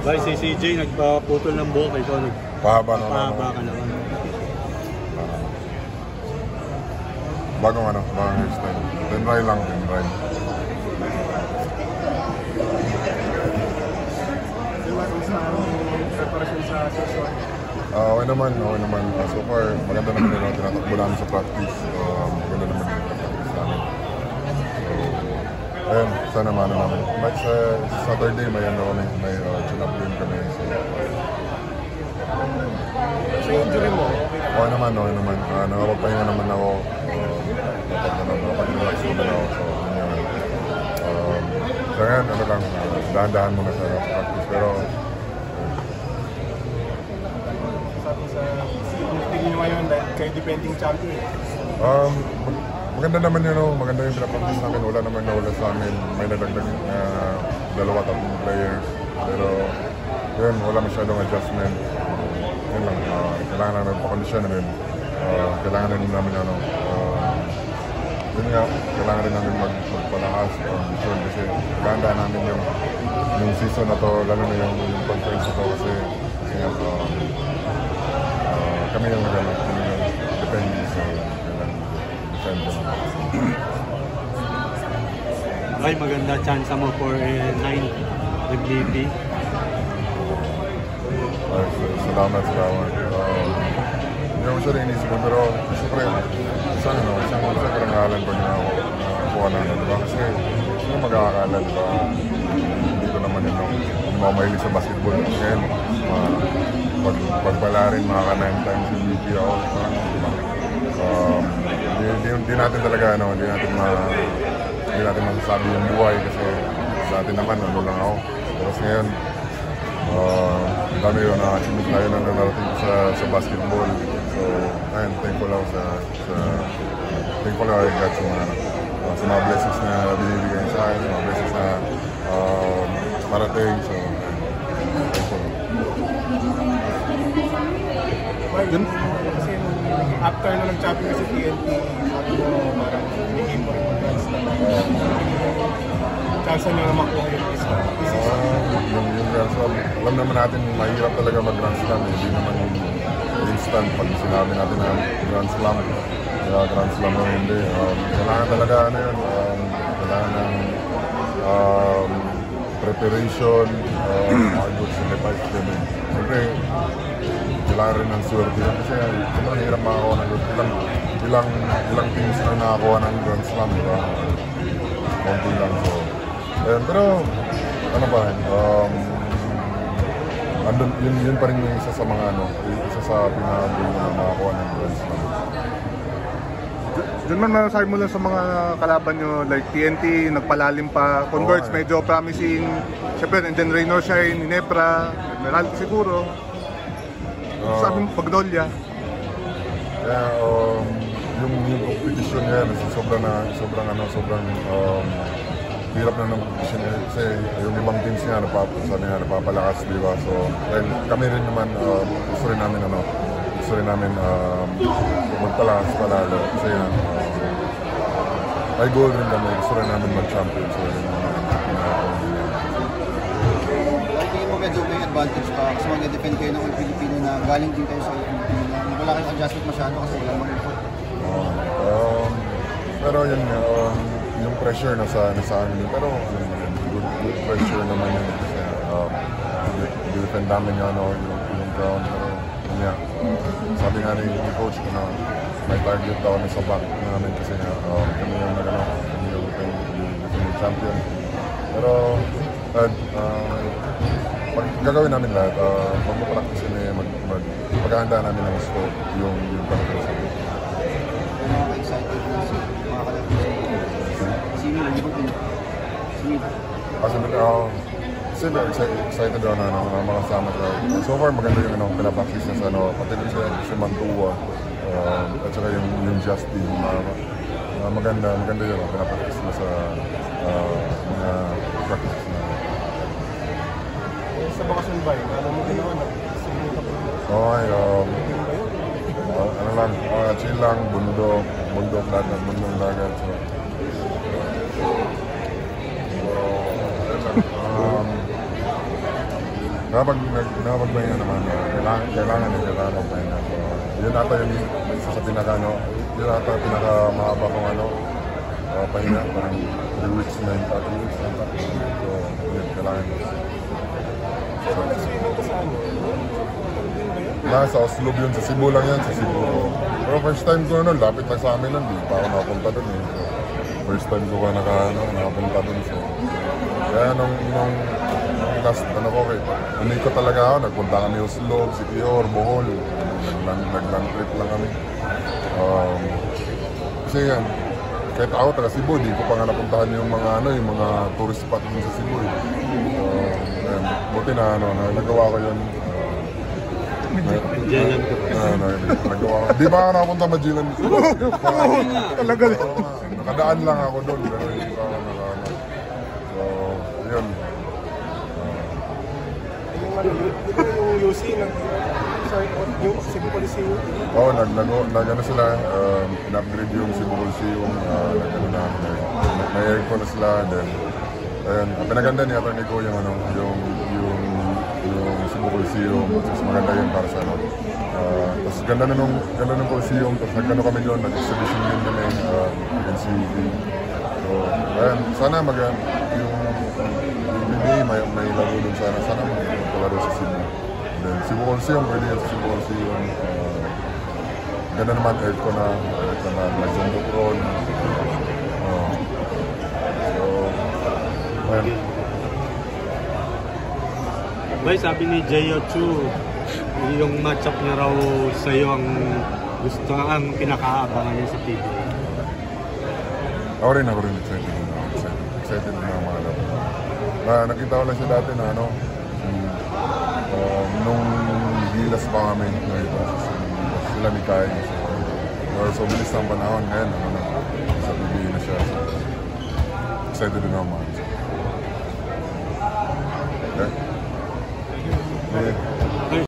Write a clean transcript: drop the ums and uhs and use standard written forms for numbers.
Bye, si CJ nagpaputol ng buhok, ikaw Pahaba na nagpahaba ka naman. Bagong bagong hairstyle. Tinry lang, tinry. Preparation sa session? Okay naman. So far, maganda naman yung tinatakbo namin sa practice. Maganda naman yung practice namin. So, ayun, sana maano namin. Sa Saturday, may chin-up game kami. So yung injury mo? Okay naman. Nakapagpahinga naman ako. Nakapag-relax naman ako. So ngayon, dahan-dahan muna sa practice. Pero, sabi sa tingin nyo ngayon dahil kayo defending champion? maganda naman yun, maganda yung pinapractice namin. Wala naman nawala sa amin. May nadagdag na 2-3 players. Pero, yun, wala masyadong adjustment. Yun lang, kailangan namin pa-condition namin. Kailangan rin namin yun nga, kailangan rin namin magpalakas condition kasi kailangan namin yung season na to, lalo na yung conference na to kasi nga, kami yung depending sa defend naman. Ay, maganda chance mo for 9 MVP. Salamat. Hindi naman siya rin inisip ko, pero siyempre, isang karangalan pa niya ako nakuha na, diba? Kasi sino mag-aakalan, diba? Hindi ko naman yun mga mahilig sa basketball. Ngayon, pagpala rin mga ka 9 times MVP ako, diba? Hindi natin talaga, hindi natin masasabi yung buhay kasi sa atin naman, lang ako. Tapos ngayon, dami yun na-achievement tayo na narating ko sa basketball. So, ayun, thankful ako thankful ako kay God sa mga blessings na binibigay sa akin, mga blessings na parating. So, thankful. Martin, kasi after na nag-champion kasi TNT, sabi mo parang binigay mo rin mag-dance na chance nyo na makuha yung isa. Yung Grand Slam, alam naman natin mahirap talaga mag-Grand Slam. Hindi naman yung instant pag sinabi natin na Grand Slam. Grand Slam o hindi. Kailangan talaga kailangan ng preparation, hard work, sacrifice. Siyempre, kailangan rin ng swerte yan kasi sobrang hirap makakuha ng ilang teams na nakakuha ng Grand Slam, diba? Konti lang. So, pero ano ba, yun pa rin yung isa sa mga isa sa pinakagulo na makakuha ng Grand Slam. Diyan man masasabi mo lang sa mga kalaban nyo, like TNT, nagpalalim pa, Converts, medyo promising. Siyempre, and then Raynor Shine, Ginebra, Emerald siguro. Sabi mo, Pagdolya. Kaya, yung competition niya, sobrang hirap na ng competition niya. Kasi yung ibang teams niya, napapalakas, di ba? So, kami rin naman, gusto rin namin magpalakas palalo. Kasi may goal rin kami, gusto rin namin mag-champion. So, tingin mo medyo may advantage pa kasi mag-defend kayo ng Pilipino na galing din kayo sa Pilipino. Wala kayong adjustment masyado kasi wala mo rin. Pero yun nga, yung pressure nasa amin. Pero good pressure naman yun. Kasi defend namin yung ground. Pero yun nga, sabi nga ni coach ko na may target daw na sa back namin kasi kami yung defending champion. Pero gagawin namin lahat, mag-practice kami, maghahanda namin ng gusto yung practice namin. Excited na mga kalapit. Sino lang yung Sino? Excited daw na makasama siya. So far maganda yung pinapractice niya sa pati rin si Mantua at saka yung Justin. Maganda yun, pinapractice niya sa mga practice na. Sa bakasyon ba yun? Ano mo ginawa na? Okay, ano lang, chill lang, bundok, dagat. So, Nakapagpahinga naman. Kailangan magpahinga. So, yun ata yung isa sa yun ata pinakamahaba kong pahinga. Parang 3 weeks na yung 3 weeks na ata. So, yun, kailangan. Nasa Oslo yun, sa Cebu lang yan, sa Cebu. Pero first time ko lapit lang sa amin nun, di pa ako nakapunta dun eh. So, first time ko nakapunta dun. So, kaya nung last, ko talaga ako, nagpunta kami Oslo, Siquijor, Bohol. Nag-land trip lang kami. Kasi yan, kahit ako taga Cebu, di ko pa nga napuntahan yung mga tourist spot dun sa Cebu eh. So, yan, buti na nagawa ko yun. Nagawa ko. Di ba ako nakapunta Magellan? Talaga lang. Nakadaan lang ako doon, pero hindi pa ako So, yun. Yung UC, yung Cebu Coliseum. Oo, sila, in-upgrade yung Cebu Coliseum, may aircon na sila, then, ayun, pinaganda niya ni ko yung Cebu Coliseum, tapos maganda yun para sa tapos ganda nung Coliseum, tapos kami doon, nag-exhibition din kami, NCV. So, ayun, sana yung BBA may laro doon sana magpalaro sa Cebu. Then, Cebu Coliseum, pwede yan sa Cebu Coliseum. Ganda naman, aircon na nag-Jumbo So, ayun. Bay, sabi ni Jeyo Chu, yung matchup niya raw sa'yo ang pinakaabangan niya sa PBA. Ako rin excited din ako mga laro. Nakita ko lang siya dati na nung gilas pa kami, sila ni Kai. So bilis ng panahon ngayon, sa PBA na siya. So, excited din ako mga laro. Okay?